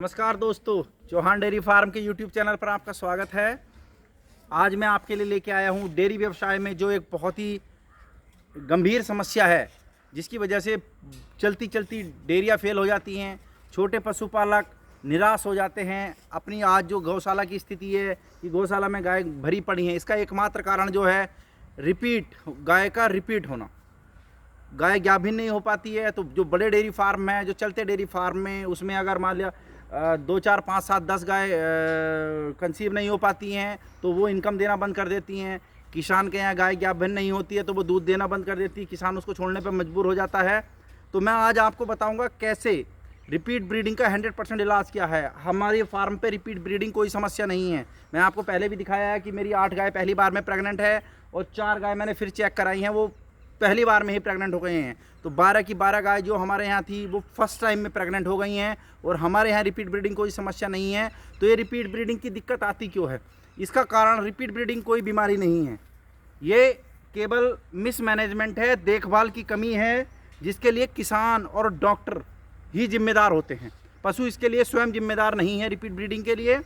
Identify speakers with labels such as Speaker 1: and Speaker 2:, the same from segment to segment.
Speaker 1: नमस्कार दोस्तों, Chauhan dairy farm के यूट्यूब चैनल पर आपका स्वागत है। आज मैं आपके लिए लेके आया हूँ डेयरी व्यवसाय में जो एक बहुत ही गंभीर समस्या है, जिसकी वजह से चलती चलती डेयरियाँ फेल हो जाती हैं। छोटे पशुपालक निराश हो जाते हैं। अपनी आज जो गौशाला की स्थिति है कि गौशाला में गाय भरी पड़ी हैं, इसका एकमात्र कारण जो है गाय का रिपीट होना। गाय गाभिन नहीं हो पाती है। तो जो बड़े डेयरी फार्म हैं, जो चलते डेयरी फार्म में, उसमें अगर मान लिया 2, 4, 5, 7, 10 गाय कंसीव नहीं हो पाती हैं तो वो इनकम देना बंद कर देती हैं। किसान के यहाँ गाय गाभिन नहीं होती है तो वो दूध देना बंद कर देती है। किसान उसको छोड़ने पर मजबूर हो जाता है। तो मैं आज आपको बताऊंगा कैसे रिपीट ब्रीडिंग का 100% इलाज क्या है। हमारे फार्म पे रिपीट ब्रीडिंग कोई समस्या नहीं है। मैं आपको पहले भी दिखाया है कि मेरी 8 गाय पहली बार में प्रेग्नेंट है और 4 गाय मैंने फिर चेक कराई हैं, वो पहली बार में ही प्रेग्नेंट हो गए हैं। तो 12 की 12 गाय जो हमारे यहाँ थी वो फर्स्ट टाइम में प्रेग्नेंट हो गई हैं और हमारे यहाँ रिपीट ब्रीडिंग कोई समस्या नहीं है। तो ये रिपीट ब्रीडिंग की दिक्कत आती क्यों है? इसका कारण रिपीट ब्रीडिंग कोई बीमारी नहीं है, ये केवल मिसमैनेजमेंट है, देखभाल की कमी है, जिसके लिए किसान और डॉक्टर ही जिम्मेदार होते हैं। पशु इसके लिए स्वयं जिम्मेदार नहीं है रिपीट ब्रीडिंग के लिए।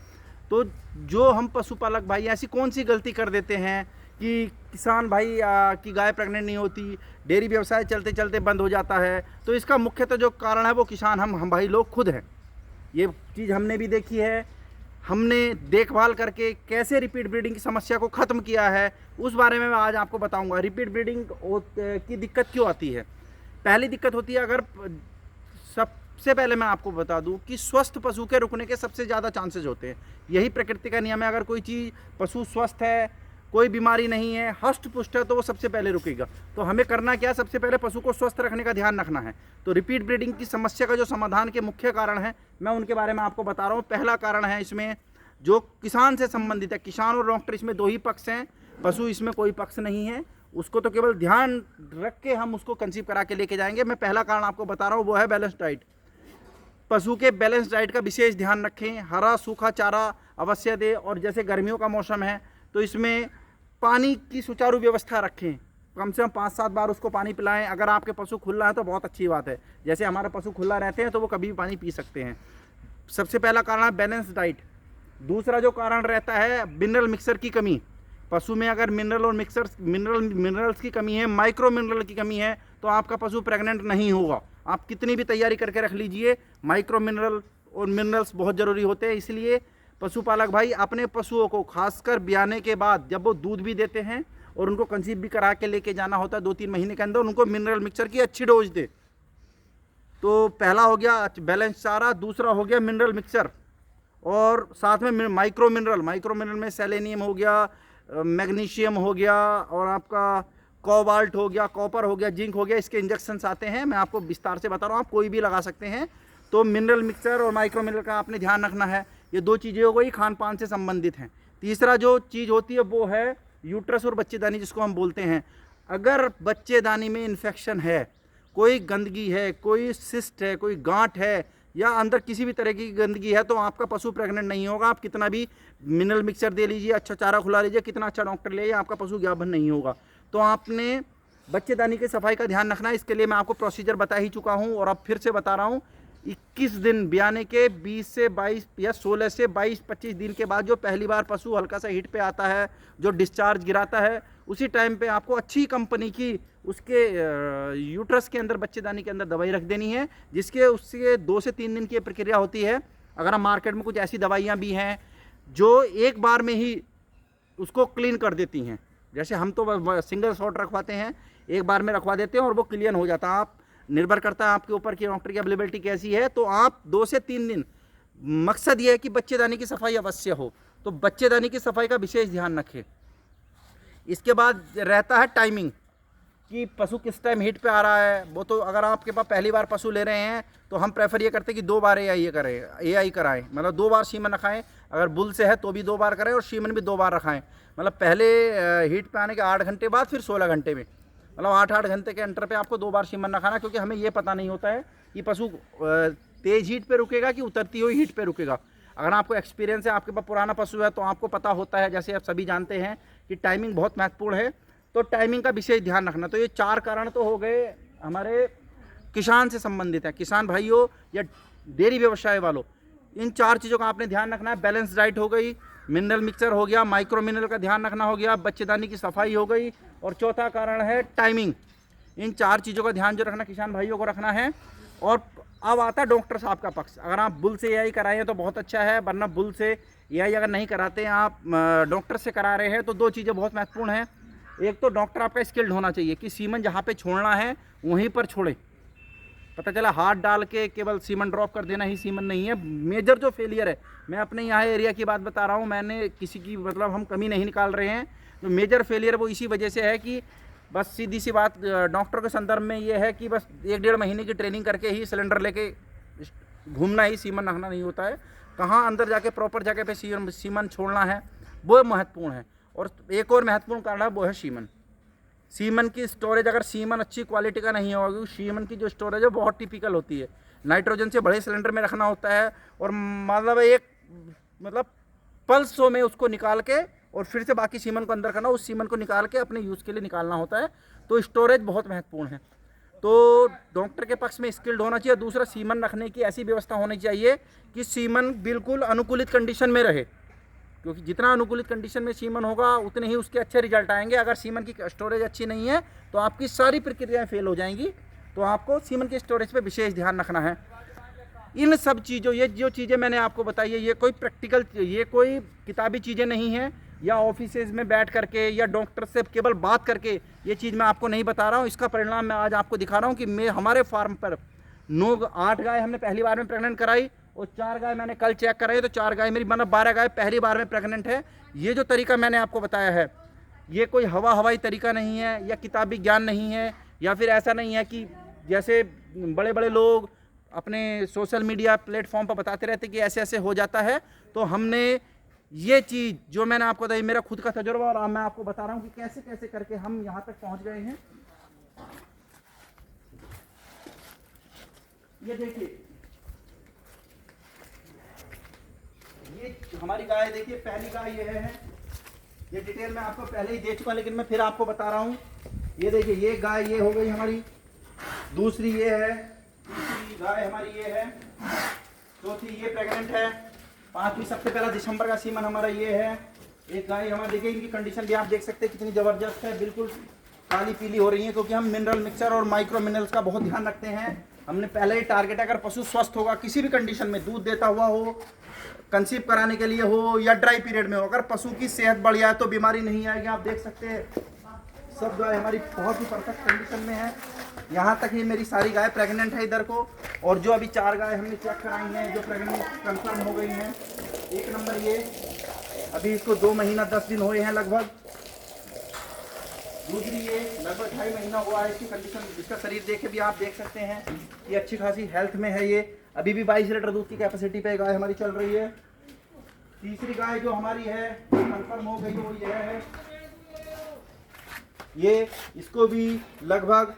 Speaker 1: तो जो हम पशुपालक भाई ऐसी कौन सी गलती कर देते हैं कि किसान भाई की गाय प्रेग्नेंट नहीं होती, डेयरी व्यवसाय चलते चलते बंद हो जाता है। तो इसका मुख्यतः जो कारण है वो किसान हम भाई लोग खुद हैं। ये चीज़ हमने भी देखी है। हमने देखभाल करके कैसे रिपीट ब्रीडिंग की समस्या को ख़त्म किया है, उस बारे में मैं आज आपको बताऊंगा। रिपीट ब्रीडिंग की दिक्कत क्यों आती है? पहली दिक्कत होती है, अगर सबसे पहले मैं आपको बता दूं कि स्वस्थ पशु के रुकने के सबसे ज़्यादा चांसेस होते हैं। यही प्रकृति का नियम है। अगर कोई चीज़ पशु स्वस्थ है, कोई बीमारी नहीं है, हष्ट पुष्ट है, तो वो सबसे पहले रुकेगा। तो हमें करना क्या है? सबसे पहले पशु को स्वस्थ रखने का ध्यान रखना है। तो रिपीट ब्रीडिंग की समस्या का जो समाधान के मुख्य कारण है, मैं उनके बारे में आपको बता रहा हूँ। पहला कारण है इसमें जो किसान से संबंधित है। किसान और डॉक्टर इसमें दो ही पक्ष हैं, पशु इसमें कोई पक्ष नहीं है। उसको तो केवल ध्यान रख के हम उसको कंसीव करा के लेके जाएंगे। मैं पहला कारण आपको बता रहा हूँ, वो है बैलेंस डाइट। पशु के बैलेंस डाइट का विशेष ध्यान रखें। हरा सूखा चारा अवश्य दें। और जैसे गर्मियों का मौसम है तो इसमें पानी की सुचारू व्यवस्था रखें। कम से कम 5-7 बार उसको पानी पिलाएं। अगर आपके पशु खुला है तो बहुत अच्छी बात है। जैसे हमारे पशु खुला रहते हैं तो वो कभी भी पानी पी सकते हैं। सबसे पहला कारण है बैलेंस डाइट। दूसरा जो कारण रहता है मिनरल मिक्सर की कमी। पशु में अगर मिनरल और मिनरल्स की कमी है, माइक्रो मिनरल की कमी है, तो आपका पशु प्रेग्नेंट नहीं होगा। आप कितनी भी तैयारी करके रख लीजिए, माइक्रो मिनरल और मिनरल्स बहुत ज़रूरी होते हैं। इसलिए पशुपालक भाई अपने पशुओं को खासकर ब्याने के बाद, जब वो दूध भी देते हैं और उनको कंसीव भी करा के लेके जाना होता है 2-3 महीने के अंदर, उनको मिनरल मिक्सचर की अच्छी डोज दे। तो पहला हो गया बैलेंस चारा, दूसरा हो गया मिनरल मिक्सचर, और साथ में माइक्रो मिनरल में सेलेनियम हो गया, मैग्नीशियम हो गया, और आपका कोबाल्ट हो गया, कॉपर हो गया, जिंक हो गया। इसके इंजेक्शंस आते हैं, मैं आपको विस्तार से बता रहा हूँ, आप कोई भी लगा सकते हैं। तो मिनरल मिक्सचर और माइक्रो मिनरल का आपने ध्यान रखना है। ये 2 चीज़ें हो गई, खान पान से संबंधित हैं। तीसरा जो चीज़ होती है वो है यूट्रस और बच्चेदानी, जिसको हम बोलते हैं। अगर बच्चेदानी में इन्फेक्शन है, कोई गंदगी है, कोई सिस्ट है, कोई गांठ है, या अंदर किसी भी तरह की गंदगी है, तो आपका पशु प्रेग्नेंट नहीं होगा। आप कितना भी मिनरल मिक्सचर दे लीजिए, अच्छा चारा खुला लीजिए, कितना अच्छा डॉक्टर ले, आपका पशु गाभिन नहीं होगा। तो आपने बच्चेदानी की सफाई का ध्यान रखना है। इसके लिए मैं आपको प्रोसीजर बता ही चुका हूँ और अब फिर से बता रहा हूँ। 21 दिन ब्याने के 20 से 22 या 16 से 22-25 दिन के बाद जो पहली बार पशु हल्का सा हीट पे आता है, जो डिस्चार्ज गिराता है, उसी टाइम पे आपको अच्छी कंपनी की उसके यूट्रस के अंदर, बच्चेदानी के अंदर दवाई रख देनी है, जिसके उसके 2 से 3 दिन की प्रक्रिया होती है। अगर हम मार्केट में कुछ ऐसी दवाइयाँ भी हैं जो एक बार में ही उसको क्लीन कर देती हैं। जैसे हम तो सिंगल शॉट रखवाते हैं, एक बार में रखवा देते हैं और वो क्लियर हो जाता है। आप निर्भर करता है आपके ऊपर कि डॉक्टर की अवेलेबिलिटी कैसी है। तो आप 2 से 3 दिन, मकसद ये है कि बच्चेदानी की सफाई अवश्य हो। तो बच्चेदानी की सफाई का विशेष ध्यान रखें। इसके बाद रहता है टाइमिंग, कि पशु किस टाइम हीट पे आ रहा है। वो तो अगर आपके पास पहली बार पशु ले रहे हैं तो हम प्रेफर ये करते हैं कि 2 बार एआई कराएं, मतलब 2 बार शीमन रखाएं। अगर बुल से है तो भी 2 बार करें और शीमन भी 2 बार रखाएं। मतलब पहले हीट पे आने के 8 घंटे बाद, फिर 16 घंटे में, मतलब 8-8 घंटे के अंतर पे आपको 2 बार शीमन रखाना। क्योंकि हमें ये पता नहीं होता है कि पशु तेज हीट पे रुकेगा कि उतरती हुई हीट पे रुकेगा। अगर आपको एक्सपीरियंस है, आपके पास पुराना पशु है, तो आपको पता होता है, जैसे आप सभी जानते हैं कि टाइमिंग बहुत महत्वपूर्ण है। तो टाइमिंग का विशेष ध्यान रखना। तो ये 4 कारण तो हो गए हमारे किसान से संबंधित है। किसान भाइयों या डेयरी व्यवसाय वालों, इन 4 चीज़ों का आपने ध्यान रखना है। बैलेंस डाइट हो गई, मिनरल मिक्सचर हो गया, माइक्रो मिनरल का ध्यान रखना हो गया, बच्चेदानी की सफाई हो गई, और चौथा कारण है टाइमिंग। इन 4 चीज़ों का ध्यान जो रखना किसान भाइयों को रखना है। और अब आता है डॉक्टर साहब का पक्ष। अगर आप बुल से एआई कराएं तो बहुत अच्छा है, वरना बुल से एआई अगर नहीं कराते हैं, आप डॉक्टर से करा रहे हैं, तो 2 चीज़ें बहुत महत्वपूर्ण हैं। एक तो डॉक्टर आपका स्किल्ड होना चाहिए कि सीमन जहाँ पे छोड़ना है वहीं पर छोड़े। पता चला हाथ डाल के केवल सीमन ड्रॉप कर देना ही सीमन नहीं है। मेजर जो फेलियर है, मैं अपने यहाँ एरिया की बात बता रहा हूँ, मैंने किसी की मतलब हम कमी नहीं निकाल रहे हैं। जो मेजर फेलियर वो इसी वजह से है कि बस सीधी सी बात डॉक्टर के संदर्भ में ये है कि बस 1-1.5 महीने की ट्रेनिंग करके ही सिलेंडर लेके घूमना ही सीमन रखना नहीं होता है। कहाँ अंदर जाके प्रॉपर जगह पे सीमन छोड़ना है वो महत्वपूर्ण है। और एक और महत्वपूर्ण कारण है वो है सीमन। सीमन की स्टोरेज, अगर सीमन अच्छी क्वालिटी का नहीं होगी, सीमन की जो स्टोरेज है बहुत टिपिकल होती है। नाइट्रोजन से बड़े सिलेंडर में रखना होता है और मतलब पल्सों में उसको निकाल के और फिर से बाकी सीमन को अंदर करना, उस सीमन को निकाल के अपने यूज़ के लिए निकालना होता है। तो स्टोरेज बहुत महत्वपूर्ण है। तो डॉक्टर के पक्ष में स्किल्ड होना चाहिए। दूसरा, सीमन रखने की ऐसी व्यवस्था होनी चाहिए कि सीमन बिल्कुल अनुकूलित कंडीशन में रहे, क्योंकि जितना अनुकूलित कंडीशन में सीमन होगा उतने ही उसके अच्छे रिजल्ट आएंगे। अगर सीमन की स्टोरेज अच्छी नहीं है तो आपकी सारी प्रक्रियाएं फेल हो जाएंगी। तो आपको सीमन के स्टोरेज पे विशेष ध्यान रखना है। इन सब चीज़ों, ये जो चीज़ें मैंने आपको बताई है, ये कोई प्रैक्टिकल, ये कोई किताबी चीज़ें नहीं हैं या ऑफिसेज में बैठ करके या डॉक्टर से केवल बात करके ये चीज़ मैं आपको नहीं बता रहा हूँ। इसका परिणाम मैं आज आपको दिखा रहा हूँ कि हमारे फार्म पर 8 गाय हमने पहली बार में प्रेग्नेंट कराई और 4 गाय मैंने कल चेक कराई, तो 4 गाय मेरी मतलब 12 गाय पहली बार में प्रेग्नेंट है। ये जो तरीका मैंने आपको बताया है, ये कोई हवाई तरीका नहीं है या किताबी ज्ञान नहीं है, या फिर ऐसा नहीं है कि जैसे बड़े बड़े लोग अपने सोशल मीडिया प्लेटफॉर्म पर बताते रहते कि ऐसे ऐसे हो जाता है। तो हमने ये चीज़ जो मैंने आपको बताई, मेरा खुद का तजुर्बा, और मैं आपको बता रहा हूँ कि कैसे कैसे करके हम यहाँ तक पहुँच गए हैं। ये देखिए, ये हमारी गाय देखिए, पहली गाय ये है। ये डिटेल मैं आपको पहले ही दे चुका, लेकिन मैं फिर आपको बता रहा हूँ। ये देखिए, ये गाय ये हो गई हमारी, दूसरी ये है, तीसरी गाय हमारी ये है, चौथी ये प्रेग्नेंट है, 5वीं सबसे पहला दिसंबर का सीमन हमारा ये है। एक गाय हमारा देखिए, इनकी कंडीशन भी आप देख सकते हैं कितनी ज़बरदस्त है, बिल्कुल काली पीली हो रही है, क्योंकि हम मिनरल मिक्सचर और माइक्रो मिनरल्स का बहुत ध्यान रखते हैं। हमने पहले ही टारगेट, अगर पशु स्वस्थ होगा, किसी भी कंडीशन में दूध देता हुआ हो, कंसीव कराने के लिए हो या ड्राई पीरियड में हो, अगर पशु की सेहत बढ़िया है तो बीमारी नहीं आएगी। आप देख सकते हैं सब गाय हमारी बहुत ही परफेक्ट कंडीशन में है। यहाँ तक ही मेरी सारी गाय प्रेग्नेंट है इधर को, और जो अभी 4 गाय हमने चेक कराई हैं जो प्रेग्नेंट कंफर्म हो गई हैं। 1 नंबर ये, अभी इसको 2 महीना 10 दिन हुए हैं लगभग। दूसरी ये लगभग 2.5 महीना हुआ है, इसकी कंडीशन, इसका शरीर देख के भी आप देख सकते हैं कि अच्छी खासी हेल्थ में है। ये अभी भी 22 लीटर दूध की कैपेसिटी पे गाय हमारी चल रही है। तीसरी गाय जो हमारी है कंफर्म हो गई, वो ये है। ये इसको भी लगभग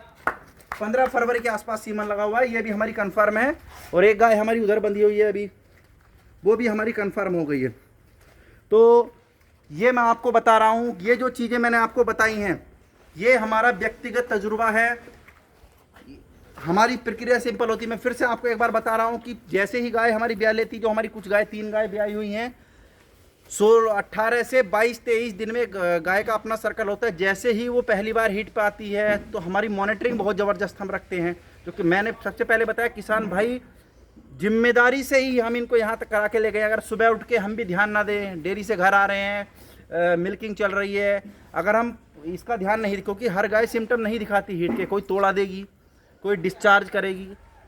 Speaker 1: 15 फरवरी के आसपास सीमन लगा हुआ है, ये भी हमारी कंफर्म है। और एक गाय हमारी उधर बंधी हुई है अभी, वो भी हमारी कंफर्म हो गई है। तो ये मैं आपको बता रहा हूँ, ये जो चीज़ें मैंने आपको बताई हैं ये हमारा व्यक्तिगत तजुर्बा है। हमारी प्रक्रिया सिंपल होती है। मैं फिर से आपको एक बार बता रहा हूँ कि जैसे ही गाय हमारी ब्याह लेती, जो हमारी कुछ गाय 3 गाय ब्याई हुई हैं, 18 से 22-23 दिन में गाय का अपना सर्कल होता है। जैसे ही वो पहली बार हीट पे आती है तो हमारी मॉनिटरिंग बहुत ज़बरदस्त हम रखते हैं, क्योंकि मैंने सबसे पहले बताया किसान भाई जिम्मेदारी से ही हम इनको यहाँ तक करा के ले गए। अगर सुबह उठ के हम भी ध्यान ना दें, डेयरी से घर आ रहे हैं, मिल्किंग चल रही है, अगर हम इसका ध्यान नहीं, क्योंकि हर गाय सिम्टम नहीं दिखाती हीट के, कोई तोड़ा देगी, कोई डिस्चार्ज करेगी,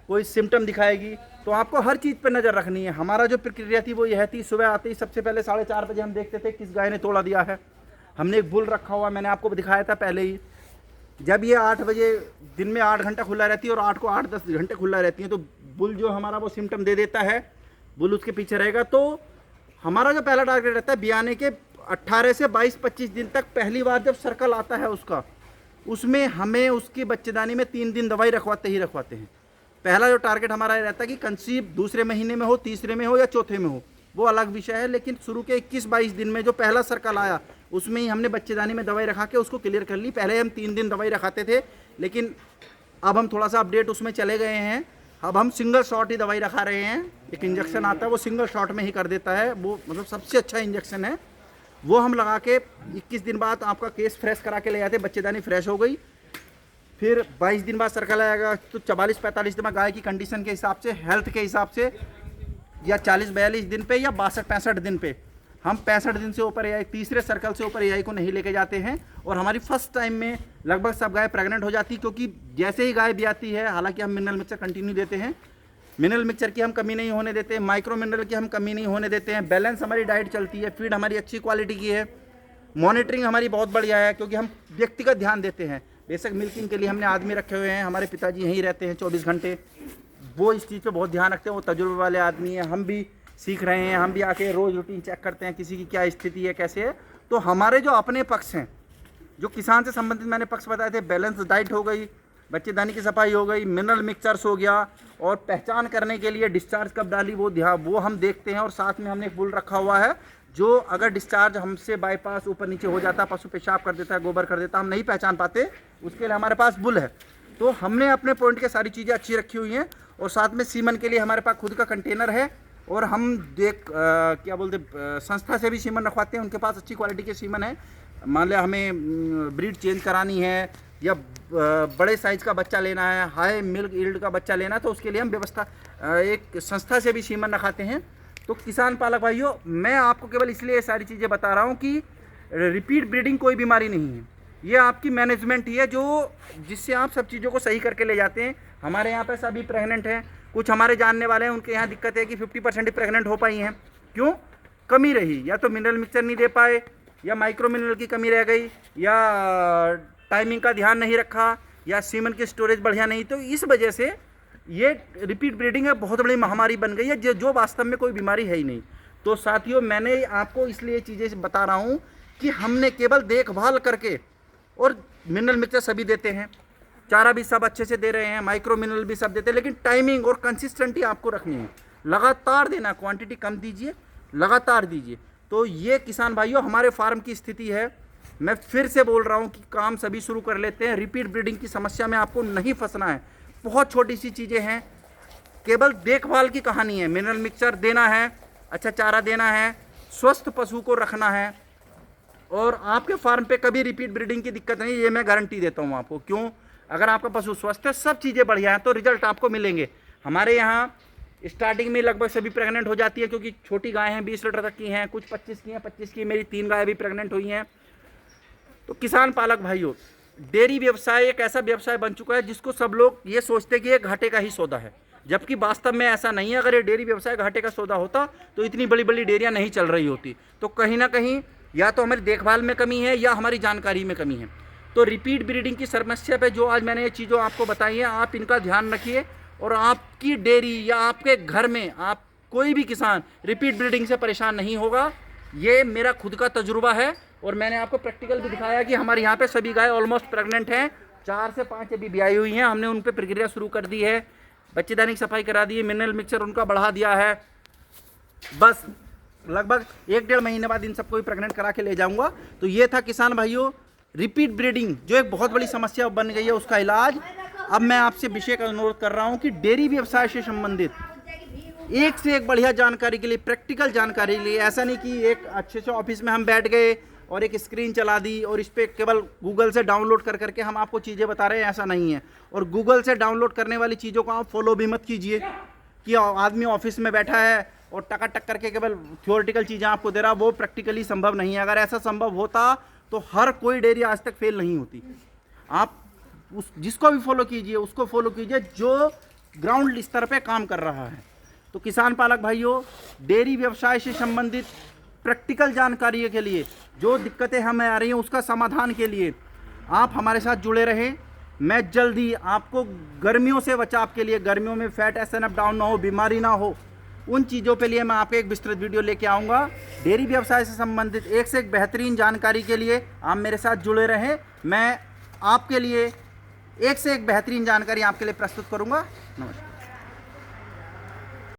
Speaker 1: कोई सिम्टम दिखाएगी, तो आपको हर चीज़ पर नज़र रखनी है। हमारा जो प्रक्रिया थी वो यह थी, सुबह आते ही सबसे पहले 4:30 बजे हम देखते थे किस गाय ने तोड़ा दिया है। हमने एक बुल रखा हुआ, मैंने आपको दिखाया था पहले ही। जब ये 8 बजे, दिन में 8 घंटा खुला रहती है और 8 को 8-10 घंटे खुला रहती है, तो बुल जो हमारा वो सिम्टम दे देता है, बुल उसके पीछे रहेगा। तो हमारा जो पहला टारगेट रहता है बियाने के 18 से 22-25 दिन तक, पहली बार जब सर्कल आता है उसका, उसमें हमें उसकी बच्चेदानी में 3 दिन दवाई रखवाते हैं। पहला जो टारगेट हमारा रहता है कि कंसीव दूसरे महीने में हो, तीसरे में हो या चौथे में हो, वो अलग विषय है। लेकिन शुरू के 21-22 दिन में जो पहला सर्कल आया, उसमें ही हमने बच्चेदानी में दवाई रखा के उसको क्लियर कर ली। पहले हम 3 दिन दवाई रखाते थे, लेकिन अब हम थोड़ा सा अपडेट उसमें चले गए हैं। अब हम सिंगल शॉट ही दवाई रखा रहे हैं। एक इंजेक्शन आता है वो सिंगल शॉट में ही कर देता है, वो मतलब सबसे अच्छा इंजेक्शन है। वो हम लगा के 21 दिन बाद आपका केस फ्रेश करा के ले जाते हैं, बच्चेदानी फ्रेश हो गई। फिर 22 दिन बाद सर्कल आएगा, तो 44-45 दिन में गाय की कंडीशन के हिसाब से, हेल्थ के हिसाब से, या 40-42 दिन पे या 62-65 दिन पे, हम 65 दिन से ऊपर एआई, तीसरे सर्कल से ऊपर एआई को नहीं लेके जाते हैं। और हमारी फर्स्ट टाइम में लगभग सब गाय प्रेग्नेंट हो जाती, क्योंकि जैसे ही गाय ब्याती है, हालांकि हम मिनरल मिक्सचर कंटिन्यू देते हैं, मिनरल मिक्सचर की हम कमी नहीं होने देते हैं, माइक्रो मिनरल की हम कमी नहीं होने देते हैं, बैलेंस हमारी डाइट चलती है, फीड हमारी अच्छी क्वालिटी की है, मॉनिटरिंग हमारी बहुत बढ़िया है, क्योंकि हम व्यक्तिगत ध्यान देते हैं। बेशक मिल्किंग के लिए हमने आदमी रखे हुए हैं, हमारे पिताजी यहीं रहते हैं 24 घंटे, वो इस चीज़ पे बहुत ध्यान रखते हैं, वो तजुर्बे वाले आदमी हैं। हम भी सीख रहे हैं, हम भी आके रोज़ रूटीन चेक करते हैं किसी की क्या स्थिति है, कैसे है। तो हमारे जो अपने पक्ष हैं, जो किसान से संबंधित मैंने पक्ष बताए थे, बैलेंस डाइट हो गई, बच्चेदानी की सफाई हो गई, मिनरल मिक्सचर्स हो गया, और पहचान करने के लिए डिस्चार्ज कब डाली वो हम देखते हैं। और साथ में हमने एक बुल रखा हुआ है, जो अगर डिस्चार्ज हमसे बाईपास ऊपर नीचे हो जाता, पशु पेशाब कर देता है, गोबर कर देता, हम नहीं पहचान पाते, उसके लिए हमारे पास बुल है। तो हमने अपने पॉइंट के सारी चीज़ें अच्छी रखी हुई हैं। और साथ में सीमन के लिए हमारे पास खुद का कंटेनर है, और हम क्या बोलते संस्था से भी सीमन रखवाते हैं, उनके पास अच्छी क्वालिटी के सीमन है। मान लिया हमें ब्रीड चेंज करानी है, या बड़े साइज़ का बच्चा लेना है, हाई मिल्क यील्ड का बच्चा लेना है, तो उसके लिए हम व्यवस्था एक संस्था से भी सीमन रखाते हैं। तो किसान पालक भाइयों, मैं आपको केवल इसलिए ये सारी चीज़ें बता रहा हूँ कि रिपीट ब्रीडिंग कोई बीमारी नहीं है, ये आपकी मैनेजमेंट ही है, जो जिससे आप सब चीज़ों को सही करके ले जाते हैं। हमारे यहाँ पे सभी प्रेग्नेंट हैं, कुछ हमारे जानने वाले हैं, उनके यहाँ दिक्कत है कि 50% ही प्रेग्नेंट हो पाई हैं। क्यों? कमी रही, या तो मिनरल मिक्सचर नहीं दे पाए, या माइक्रो मिनरल की कमी रह गई, या टाइमिंग का ध्यान नहीं रखा, या सीमन की स्टोरेज बढ़िया नहीं। तो इस वजह से ये रिपीट ब्रीडिंग है बहुत बड़ी महामारी बन गई है, जो वास्तव में कोई बीमारी है ही नहीं। तो साथियों, मैंने आपको इसलिए चीज़ें बता रहा हूँ कि हमने केवल देखभाल करके, और मिनरल मिक्सचर सभी देते हैं, चारा भी सब अच्छे से दे रहे हैं, माइक्रो मिनरल भी सब देते हैं, लेकिन टाइमिंग और कंसिस्टेंटी आपको रखनी है, लगातार देना, क्वांटिटी कम दीजिए, लगातार दीजिए। तो ये किसान भाइयों हमारे फार्म की स्थिति है। मैं फिर से बोल रहा हूँ कि काम सभी शुरू कर लेते हैं, रिपीट ब्रीडिंग की समस्या में आपको नहीं फंसना है। बहुत छोटी सी चीज़ें हैं, केवल देखभाल की कहानी है। मिनरल मिक्सचर देना है, अच्छा चारा देना है, स्वस्थ पशु को रखना है, और आपके फार्म पे कभी रिपीट ब्रीडिंग की दिक्कत नहीं, ये मैं गारंटी देता हूँ आपको। क्यों? अगर आपका पशु स्वस्थ है, सब चीज़ें बढ़िया हैं, तो रिजल्ट आपको मिलेंगे। हमारे यहाँ स्टार्टिंग में लगभग सभी प्रेग्नेंट हो जाती है, क्योंकि छोटी गाय हैं, 20 लीटर तक की हैं, कुछ 25 की हैं, 25 की मेरी 3 गाय भी प्रेग्नेंट हुई हैं। तो किसान पालक भाइयों, डेयरी व्यवसाय एक ऐसा व्यवसाय बन चुका है जिसको सब लोग ये सोचते हैं कि ये घाटे का ही सौदा है, जबकि वास्तव में ऐसा नहीं है। अगर ये डेयरी व्यवसाय घाटे का सौदा होता तो इतनी बड़ी बड़ी डेयरियाँ नहीं चल रही होती। तो कहीं ना कहीं या तो हमारी देखभाल में कमी है, या हमारी जानकारी में कमी है। तो रिपीट ब्रीडिंग की समस्या पे जो आज मैंने ये चीज़ों आपको बताई है, आप इनका ध्यान रखिए, और आपकी डेयरी या आपके घर में आप कोई भी किसान रिपीट ब्रीडिंग से परेशान नहीं होगा। ये मेरा खुद का तजुर्बा है, और मैंने आपको प्रैक्टिकल भी दिखाया कि हमारे यहाँ पे सभी गाय ऑलमोस्ट प्रेग्नेंट हैं, 4 से 5 अभी ब्याई हुई हैं। हमने उन पर प्रक्रिया शुरू कर दी है, बच्चेदानी की सफाई करा दी है, मिनरल मिक्सचर उनका बढ़ा दिया है। बस लगभग 1-1.5 महीने बाद इन सबको भी प्रेग्नेंट करा के ले जाऊंगा। तो ये था किसान भाइयों रिपीट ब्रीडिंग, जो एक बहुत बड़ी समस्या बन गई है, उसका इलाज। अब मैं आपसे विषय का अनुरोध कर रहा हूँ कि डेयरी व्यवसाय से संबंधित एक से एक बढ़िया जानकारी के लिए, प्रैक्टिकल जानकारी के लिए, ऐसा नहीं कि एक अच्छे से ऑफिस में हम बैठ गए और एक स्क्रीन चला दी और इस पर केवल गूगल से डाउनलोड कर करके हम आपको चीज़ें बता रहे हैं, ऐसा नहीं है। और गूगल से डाउनलोड करने वाली चीज़ों को आप फॉलो भी मत कीजिए कि आदमी ऑफिस में बैठा है और टका करके केवल थ्योरेटिकल चीज़ें आपको दे रहा, वो प्रैक्टिकली संभव नहीं है। अगर ऐसा संभव होता तो हर कोई डेयरी आज तक फेल नहीं होती। आप जिसको भी फॉलो कीजिए, उसको फॉलो कीजिए जो ग्राउंड स्तर पे काम कर रहा है। तो किसान पालक भाइयों, डेयरी व्यवसाय से संबंधित प्रैक्टिकल जानकारी के लिए, जो दिक्कतें हमें आ रही हैं उसका समाधान के लिए आप हमारे साथ जुड़े रहें। मैं जल्दी आपको गर्मियों से बचाव के लिए, गर्मियों में फैट एसएनएफ डाउन ना हो, बीमारी ना हो, उन चीज़ों के लिए मैं आपको एक विस्तृत वीडियो लेके आऊँगा। डेयरी व्यवसाय से संबंधित एक से एक बेहतरीन जानकारी के लिए आप मेरे साथ जुड़े रहें। मैं आपके लिए एक से एक बेहतरीन जानकारी आपके लिए प्रस्तुत करूँगा। नमस्कार।